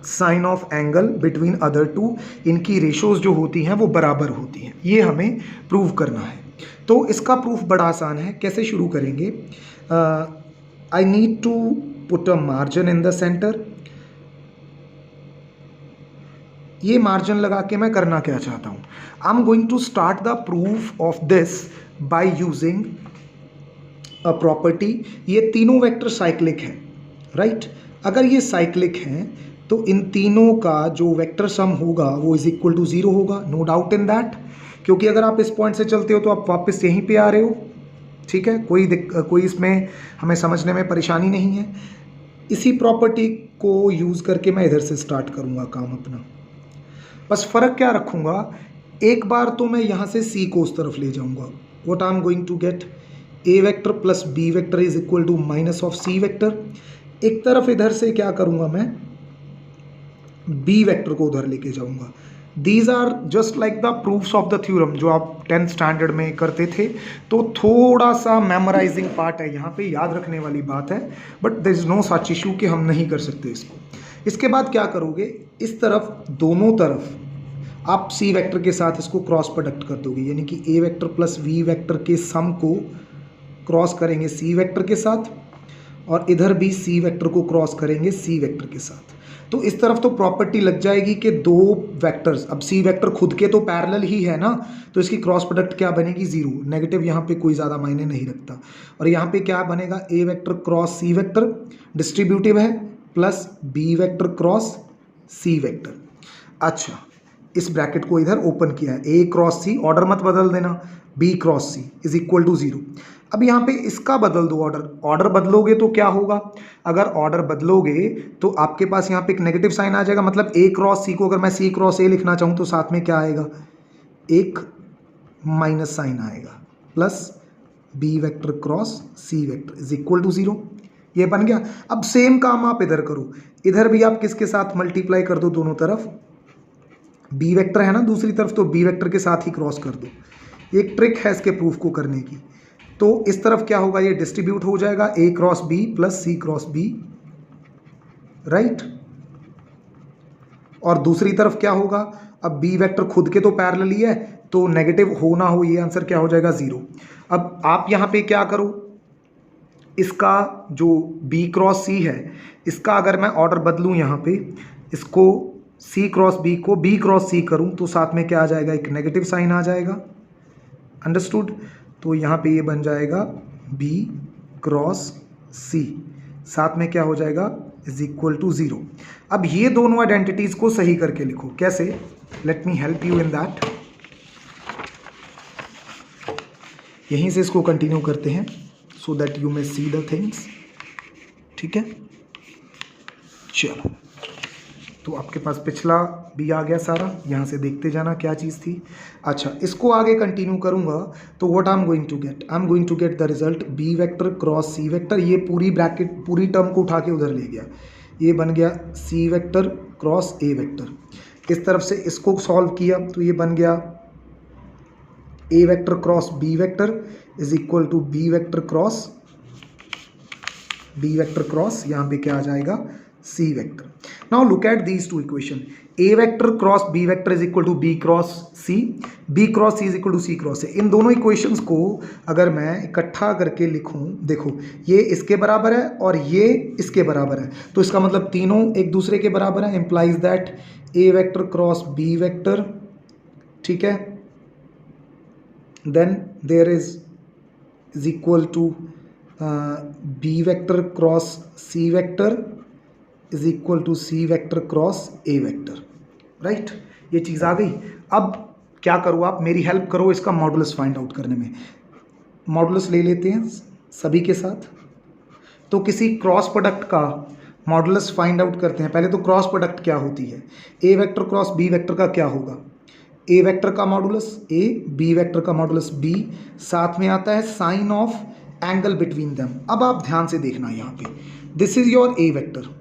sine of angle between other two. इनकी रेशोज जो होती हैं वो बराबर होती हैं, ये हमें प्रूव करना है। तो इसका प्रूफ बड़ा आसान है, कैसे शुरू करेंगे। I need to put a margin in the centre. ये मार्जिन लगा के मैं करना क्या चाहता हूँ, I am going to start the proof of this by using a property. ये तीनों वेक्टर साइक्लिक हैं, राइट। अगर ये साइक्लिक हैं तो इन तीनों का जो वेक्टर सम होगा वो इज इक्वल टू 0 होगा, नो डाउट इन दैट। क्योंकि अगर आप इस पॉइंट से चलते हो तो आप वापस यहीं पे आ रहे हो, ठीक है। कोई इसमें हमें समझने में परेशानी नहीं है। इसी प्रॉपर्टी को यूज़ करके मैं इधर से स्टार्ट करूँगा काम अपना। बस फ़र्क क्या रखूँगा, एक बार तो मैं यहाँ से सी को उस तरफ ले जाऊँगा। What I am going to get, A vector plus B vector is equal to minus of C vector. एक तरफ इधर से क्या करूँगा मैं, बी वेक्टर को उधर लेके जाऊँगा। These are just like the proofs of the theorem जो आप 10th स्टैंडर्ड में करते थे। तो थोड़ा सा मेमोराइजिंग पार्ट है यहाँ पे, याद रखने वाली बात है, but there is no such issue कि हम नहीं कर सकते इसको। इसके बाद क्या करोगे, इस तरफ दोनों तरफ आप सी वेक्टर के साथ इसको क्रॉस प्रोडक्ट कर दोगे, यानी कि ए वेक्टर प्लस वी वेक्टर के सम को क्रॉस करेंगे सी वेक्टर के साथ, और इधर भी सी वेक्टर को क्रॉस करेंगे सी वेक्टर के साथ। तो इस तरफ तो प्रॉपर्टी लग जाएगी कि दो वेक्टर्स, अब सी वेक्टर खुद के तो पैरेलल ही है ना, तो इसकी क्रॉस प्रोडक्ट क्या बनेगी, 0। नेगेटिव यहाँ पे कोई ज़्यादा मायने नहीं रखता। और यहाँ पे क्या बनेगा, ए vector cross C vector distributive है, plus B vector cross C vector. अच्छा, इस ब्रैकेट को इधर ओपन किया है, ए क्रॉस सी, ऑर्डर मत बदल देना, B cross C is equal to 0। अब यहाँ पे इसका बदल दो ऑर्डर बदलोगे तो क्या होगा, अगर ऑर्डर बदलोगे तो आपके पास यहाँ पे एक नेगेटिव साइन आ जाएगा। मतलब ए क्रॉस सी को अगर मैं सी क्रॉस ए लिखना चाहूँ तो साथ में क्या आएगा, एक माइनस साइन आएगा, plus B vector cross C vector is equal to 0। ये बन गया। अब सेम काम आप इधर करो, इधर भी आप किसके साथ मल्टीप्लाई कर दो, दोनों तरफ बी वेक्टर है ना दूसरी तरफ, तो बी वेक्टर के साथ ही क्रॉस कर दो। एक ट्रिक है इसके प्रूफ को करने की। तो इस तरफ क्या होगा, ये डिस्ट्रीब्यूट हो जाएगा, ए क्रॉस बी प्लस सी क्रॉस बी, राइट। और दूसरी तरफ क्या होगा, अब बी वेक्टर खुद के तो पैरेलल ही है, तो नेगेटिव हो ना हो ये आंसर क्या हो जाएगा, 0। अब आप यहाँ पे क्या करो, इसका जो बी क्रॉस सी है इसका अगर मैं ऑर्डर बदलूँ यहाँ पे, इसको सी क्रॉस बी को बी क्रॉस सी करूँ तो साथ में क्या आ जाएगा, एक नेगेटिव साइन आ जाएगा, अंडरस्टूड। तो यहाँ पे ये बन जाएगा बी क्रॉस सी, साथ में क्या हो जाएगा, इज इक्वल टू 0। अब ये दोनों आइडेंटिटीज को सही करके लिखो, कैसे, let me help you in that. यहीं से इसको कंटिन्यू करते हैं so that you may see the things, ठीक है। चलो, तो आपके पास पिछला भी आ गया सारा, यहाँ से देखते जाना क्या चीज़ थी। अच्छा, इसको आगे कंटिन्यू करूँगा तो what I am going to get, I am going to get the result B vector cross C vector. ये पूरी ब्रैकेट पूरी टर्म को उठा के उधर ले गया, ये बन गया सी वेक्टर क्रॉस ए वेक्टर। इस तरफ से इसको सॉल्व किया तो ये बन गया A vector cross B vector is equal to B vector cross यहाँ पे क्या आ जाएगा, C vector. Now look at these two equation, A vector cross B vector is equal to B cross C, B cross C is equal to C cross A. इन दोनों equations को अगर मैं इकट्ठा करके लिखूं, देखो ये इसके बराबर है और ये इसके बराबर है, तो इसका मतलब तीनों एक दूसरे के बराबर है, implies that A vector cross B vector, ठीक है, then there is equal to B vector cross C vector is equal to C vector cross A vector, right. ये चीज़ आ गई। अब क्या करो, आप मेरी हेल्प करो इसका मॉडुलस फाइंड आउट करने में। मॉडुलस ले लेते हैं सभी के साथ। तो किसी क्रॉस प्रोडक्ट का मॉडुलस फाइंड आउट करते हैं। पहले तो क्रॉस प्रोडक्ट क्या होती है, A vector cross B vector का क्या होगा, ए वेक्टर का मॉडुलस ए, बी वेक्टर का मॉडुलस बी, साथ में आता है sine of angle between them. अब आप ध्यान से देखना यहाँ पे, this is your A vector,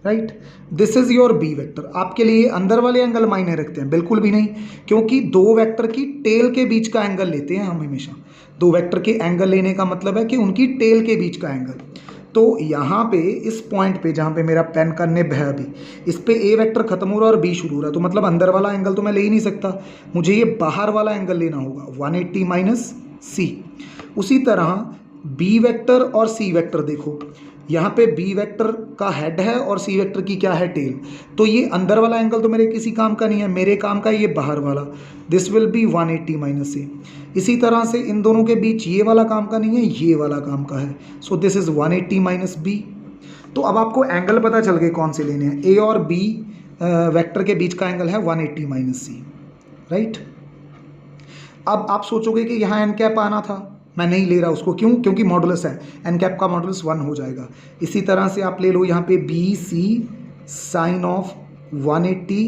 right, this is your B vector. आपके लिए अंदर वाले एंगल मायने रखते हैं? बिल्कुल भी नहीं, क्योंकि दो वेक्टर की टेल के बीच का एंगल लेते हैं हम हमेशा। दो वेक्टर के एंगल लेने का मतलब है कि उनकी टेल के बीच का एंगल। तो यहाँ पे इस पॉइंट पे जहाँ पे मेरा पेन का निब है अभी, इस पे ए वेक्टर खत्म हो रहा है और बी शुरू हो रहा है, तो मतलब अंदर वाला एंगल तो मैं ले ही नहीं सकता, मुझे ये बाहर वाला एंगल लेना होगा 180 माइनस सी। उसी तरह बी वेक्टर और सी वेक्टर देखो, यहाँ पे बी वेक्टर का हेड है और सी वेक्टर की क्या है, टेल। तो ये अंदर वाला एंगल तो मेरे किसी काम का नहीं है, मेरे काम का ये बाहर वाला, दिस विल बी 180 माइनस ए। इसी तरह से इन दोनों के बीच ये वाला काम का नहीं है, ये वाला काम का है, so this is 180 minus B. तो अब आपको एंगल पता चल गए कौन से लेने हैं, ए और बी वेक्टर के बीच का एंगल है 180 माइनस सी, राइट। अब आप सोचोगे कि यहाँ एन कैप आना था, मैं नहीं ले रहा उसको, क्यों? क्योंकि मॉडुलस है, एन कैप का मॉडुलस 1 हो जाएगा। इसी तरह से आप ले लो यहाँ पे B C sine of 180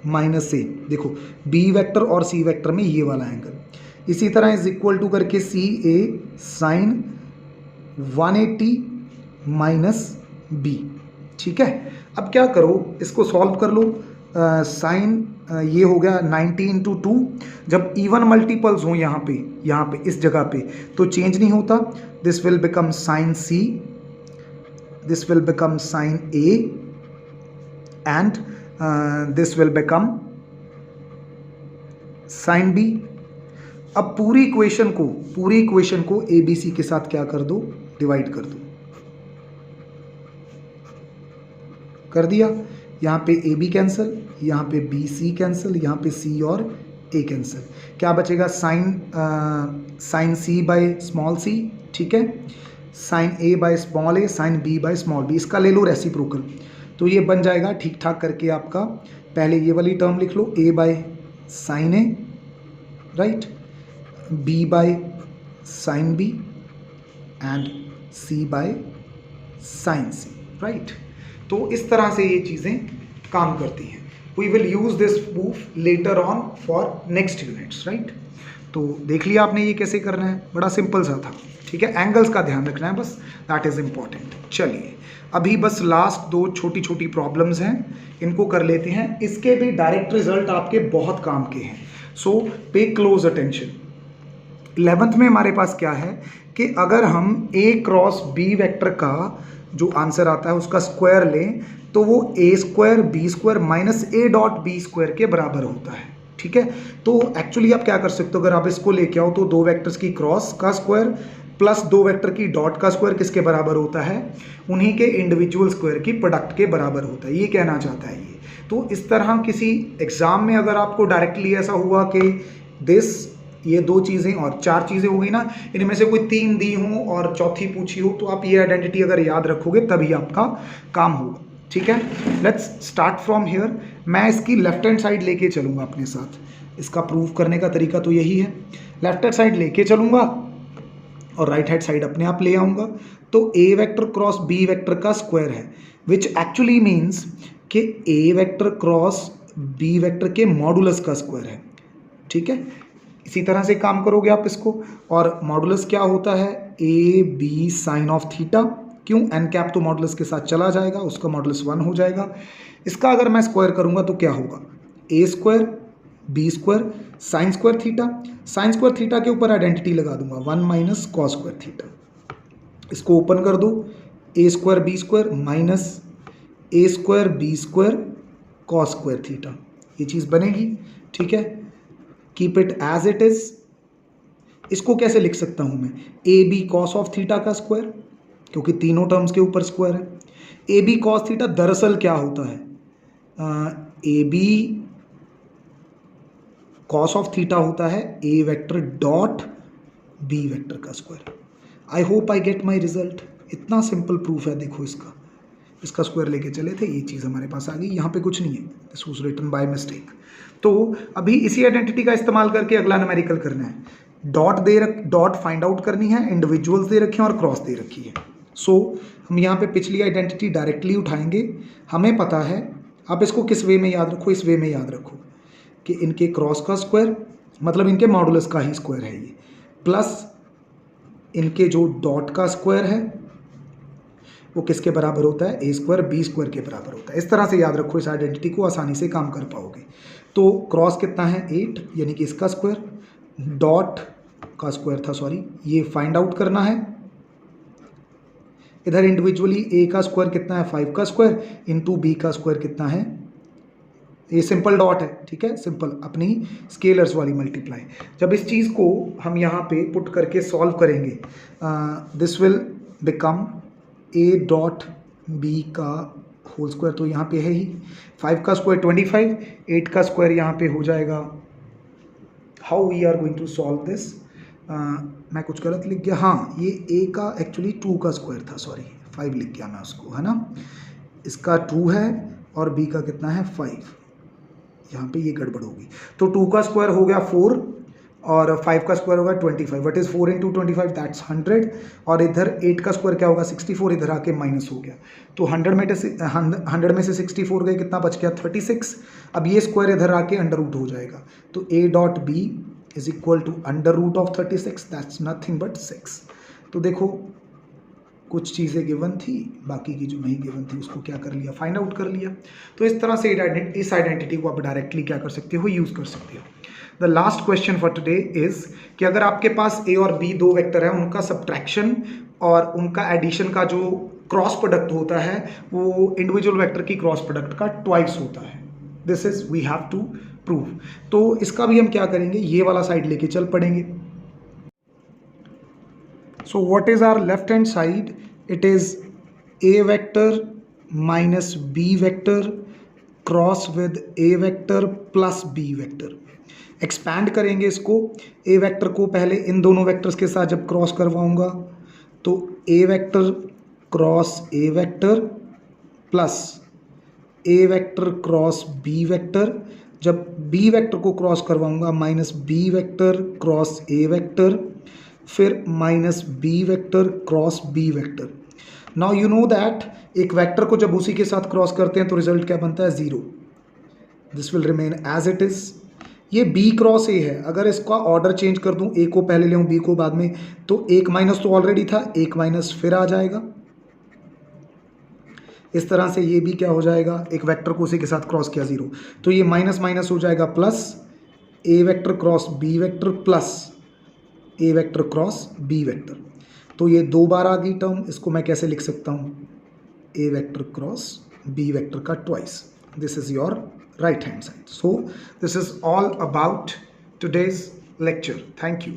minus A, देखो बी वेक्टर और सी वेक्टर में ये वाला एंगल। इसी तरह इज इक्वल टू करके सी ए साइन 180 माइनस बी, ठीक है। अब क्या करो, इसको सॉल्व कर लो। साइन ये हो गया 90 इंटू 2, जब इवन मल्टीपल्स हों यहाँ पे इस जगह पे तो चेंज नहीं होता, this will become sine C, this will become sine A and this will become sine B. अब पूरी इक्वेशन को ए बी सी के साथ क्या कर दो, डिवाइड कर दो, कर दिया। यहाँ पे ए बी कैंसिल, यहाँ पे बी सी कैंसिल, यहाँ पे सी और ए कैंसिल, क्या बचेगा, sine C by small C, ठीक है, sine A by small A, sine B by small B, इसका ले लो रेसिप्रोकल, तो ये बन जाएगा ठीक ठाक करके आपका। पहले ये वाली टर्म लिख लो, A by sine A, right, B by sine B and C by sine C, right. तो इस तरह से ये चीज़ें काम करती हैं। We will use this proof later on for next units, right. तो देख लिया आपने ये कैसे करना है, बड़ा सिंपल सा था, ठीक है। एंगल्स का ध्यान रखना है बस, दैट इज़ इम्पॉर्टेंट। चलिए अभी बस लास्ट 2 छोटी छोटी प्रॉब्लम्स हैं, इनको कर लेते हैं। इसके भी डायरेक्ट रिजल्ट आपके बहुत काम के हैं, सो पे क्लोज अटेंशन। 11th में हमारे पास क्या है कि अगर हम ए क्रॉस बी वेक्टर का जो आंसर आता है उसका स्क्वायर लें तो वो A square B square minus A dot B square के बराबर होता है, ठीक है। तो एक्चुअली आप क्या कर सकते हो, अगर आप इसको लेके आओ तो 2 वेक्टर्स की क्रॉस का स्क्वायर प्लस 2 वेक्टर की डॉट का स्क्वायर किसके बराबर होता है, उन्हीं के इंडिविजुअल स्क्वायर की प्रोडक्ट के बराबर होता है, ये कहना चाहता है ये। तो इस तरह किसी एग्जाम में अगर आपको डायरेक्टली ऐसा हुआ कि दिस, ये 2 चीज़ें और 4 चीज़ें हो गई ना, इनमें से कोई 3 दी हो और चौथी पूछी हो, तो आप ये आइडेंटिटी अगर याद रखोगे तभी आपका काम होगा, ठीक है। Let's start from here. मैं इसकी लेफ्ट हैंड साइड लेके चलूँगा अपने साथ, इसका प्रूव करने का तरीका तो यही है, लेफ्ट हैंड साइड लेके चलूँगा और राइट हैंड साइड अपने आप ले आऊँगा। तो ए वेक्टर क्रॉस बी वेक्टर का स्क्वायर है, विच एक्चुअली मीन्स कि ए वेक्टर क्रॉस बी वेक्टर के मॉडुलस का स्क्वायर है, ठीक है। इसी तरह से काम करोगे आप इसको, और मॉडुलस क्या होता है, A B sine of theta, क्यों, एन कैप तो मॉडुलस के साथ चला जाएगा, उसका मॉडुलस 1 हो जाएगा। इसका अगर मैं स्क्वायर करूंगा तो क्या होगा, A square B square sine square theta, sine square theta के ऊपर आइडेंटिटी लगा दूंगा 1 माइनस कॉस स्क्वायर थीटा। इसको ओपन कर दो, A square B square minus A square B square cos square theta, ये चीज़ बनेगी, ठीक है। Keep it as it is. इसको कैसे लिख सकता हूं मैं, A B cos of theta का स्क्वायर, क्योंकि तीनों टर्म्स के ऊपर स्क्वायर है। ए बी कॉस थीटा दरअसल क्या होता है, A B cos of theta होता है A vector dot B vector का square. I hope I get my result. इतना सिंपल प्रूफ है, देखो इसका स्क्वायर लेके चले थे, ये चीज़ हमारे पास आ गई, यहाँ पे कुछ नहीं है, this was written by mistake. तो अभी इसी आइडेंटिटी का इस्तेमाल करके अगला न्यूमेरिकल करना है। डॉट फाइंड आउट करनी है, इंडिविजुअल्स दे रखे हैं और क्रॉस दे रखी है। सो हम यहाँ पे पिछली आइडेंटिटी डायरेक्टली उठाएंगे, हमें पता है। आप इसको किस वे में याद रखो, इस वे में याद रखो, कि इनके क्रॉस का स्क्वायर, मतलब इनके मॉडुलस का ही स्क्वायर है ये, प्लस इनके जो डॉट का स्क्वायर है वो किसके बराबर होता है, ए स्क्वायर बी स्क्वायर के बराबर होता है। इस तरह से याद रखो, इस आइडेंटिटी को आसानी से काम कर पाओगे। तो क्रॉस कितना है 8, यानी कि इसका स्क्वायर, डॉट का स्क्वायर था सॉरी, ये फाइंड आउट करना है। इधर इंडिविजुअली ए का स्क्वायर कितना है 5 का स्क्वायर इंटू बी का स्क्वायर कितना है, ये सिंपल डॉट है, ठीक है, सिंपल अपनी स्केलर्स वाली मल्टीप्लाई। जब इस चीज़ को हम यहाँ पे पुट करके सॉल्व करेंगे, this will become A dot B का होल स्क्वायर, तो यहाँ पे है ही 5 का स्क्वायर 25, 8 का स्क्वायर यहाँ पे हो जाएगा। How we are going to solve this, मैं कुछ गलत लिख गया, हाँ ये ए का एक्चुअली 2 का स्क्वायर था, सॉरी 5 लिख गया मैं उसको, है ना, इसका 2 है और बी का कितना है 5, यहाँ पे ये गड़बड़ होगी। तो 2 का स्क्वायर हो गया 4 और 5 का स्क्वायर होगा 25, वट इज़ 4 इंटू 25 दैट्स 100, और इधर 8 का स्क्वायर क्या होगा 64, इधर आके माइनस हो गया, तो 100 में से 64 गए, कितना बच गया 36। अब ये स्क्वायर इधर आके अंडर रूट हो जाएगा, तो A dot B is equal to under root of 36, that's nothing but 6। तो देखो कुछ चीज़ें गिवन थी, बाकी की जो नहीं गिवन थी उसको क्या कर लिया, फाइंड आउट कर लिया। तो इस तरह से इस आइडेंटिटी को आप डायरेक्टली क्या कर सकते हो, यूज़ कर सकते हो। The last question for today is कि अगर आपके पास ए और बी दो वेक्टर है, उनका सब्ट्रैक्शन और उनका एडिशन का जो क्रॉस प्रोडक्ट होता है वो इंडिविजुअल वेक्टर की क्रॉस प्रोडक्ट का ट्वाइस होता है। This is we have to prove. तो इसका भी हम क्या करेंगे, ये वाला साइड लेके चल पड़ेंगे। So what is our left hand side? It is a vector minus b vector cross with a vector plus b vector. Expand करेंगे इसको, a वेक्टर को पहले इन दोनों वेक्टर्स के साथ जब क्रॉस करवाऊंगा तो a vector cross a vector plus a vector cross b vector, जब b वेक्टर को क्रॉस करवाऊंगा minus b vector cross a vector, फिर minus B vector cross B vector. Now you know that एक vector को जब उसी के साथ क्रॉस करते हैं तो रिजल्ट क्या बनता है 0, this will remain as it is. ये बी क्रॉस ए है, अगर इसका ऑर्डर चेंज कर दूं, ए को पहले ले बी को बाद में, तो एक माइनस तो ऑलरेडी था, एक माइनस फिर आ जाएगा। इस तरह से ये भी क्या हो जाएगा, एक वेक्टर को उसी के साथ क्रॉस किया 0, तो ये माइनस माइनस हो जाएगा plus A vector cross B vector plus A vector cross B vector. तो ये 2 बार आ गई टर्म, इसको मैं कैसे लिख सकता हूँ, ए वेक्टर क्रॉस बी वेक्टर का twice. This is your right hand side. So this is all about today's lecture. Thank you.